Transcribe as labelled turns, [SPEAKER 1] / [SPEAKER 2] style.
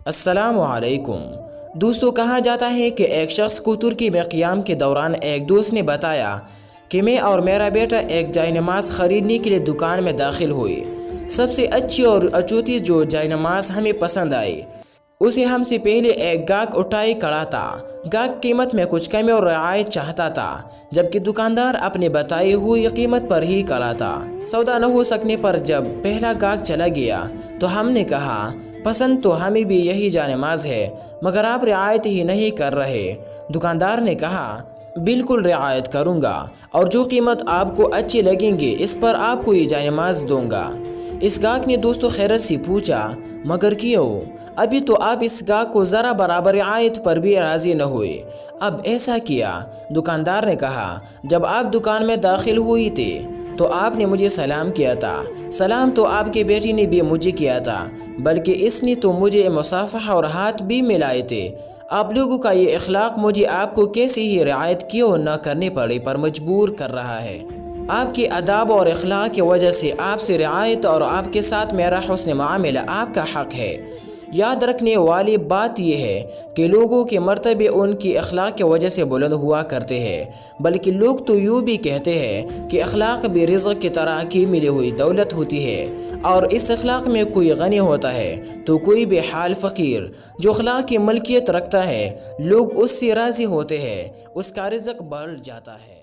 [SPEAKER 1] السلام علیکم دوستو، کہا جاتا ہے کہ ایک شخص کو ترکی میں قیام کے دوران ایک دوست نے بتایا کہ میں اور میرا بیٹا ایک جائے نماز خریدنے کے لیے دکان میں داخل ہوئے۔ سب سے اچھی اور اچوتی جو جائے نماز ہمیں پسند آئی اسے ہم سے پہلے ایک گاہک اٹھائی کھڑا تھا۔ گاہک قیمت میں کچھ کمی اور رعایت چاہتا تھا، جبکہ دکاندار اپنے بتائی ہوئی قیمت پر ہی کھڑا تھا۔ سودا نہ ہو سکنے پر جب پہلا گاہک چلا گیا تو ہم نے کہا پسند تو ہمیں بھی یہی جائے نماز ہے، مگر آپ رعایت ہی نہیں کر رہے۔ دکاندار نے کہا بالکل رعایت کروں گا، اور جو قیمت آپ کو اچھی لگیں گے اس پر آپ کو یہ جائے نماز دوں گا۔ اس گاہک نے دوستو خیرت سے پوچھا مگر کیوں؟ ابھی تو آپ اس گاہک کو ذرا برابر رعایت پر بھی راضی نہ ہوئے، اب ایسا کیا؟ دکاندار نے کہا جب آپ دکان میں داخل ہوئی تھی تو آپ نے مجھے سلام کیا تھا۔ سلام تو آپ کے بیٹی نے بھی مجھے کیا تھا، بلکہ اس نے تو مجھے مصافحہ اور ہاتھ بھی ملائے تھے۔ آپ لوگوں کا یہ اخلاق مجھے آپ کو کیسی ہی رعایت کیوں نہ کرنے پڑے پر مجبور کر رہا ہے۔ آپ کے آداب اور اخلاق کی وجہ سے آپ سے رعایت اور آپ کے ساتھ میرا حسن معاملہ آپ کا حق ہے۔ یاد رکھنے والی بات یہ ہے کہ لوگوں کے مرتبے ان کی اخلاق کی وجہ سے بلند ہوا کرتے ہیں، بلکہ لوگ تو یوں بھی کہتے ہیں کہ اخلاق بھی رزق کی طرح کی ملی ہوئی دولت ہوتی ہے، اور اس اخلاق میں کوئی غنی ہوتا ہے تو کوئی بے حال فقیر۔ جو اخلاق کی ملکیت رکھتا ہے لوگ اس سے راضی ہوتے ہیں، اس کا رزق بڑھ جاتا ہے۔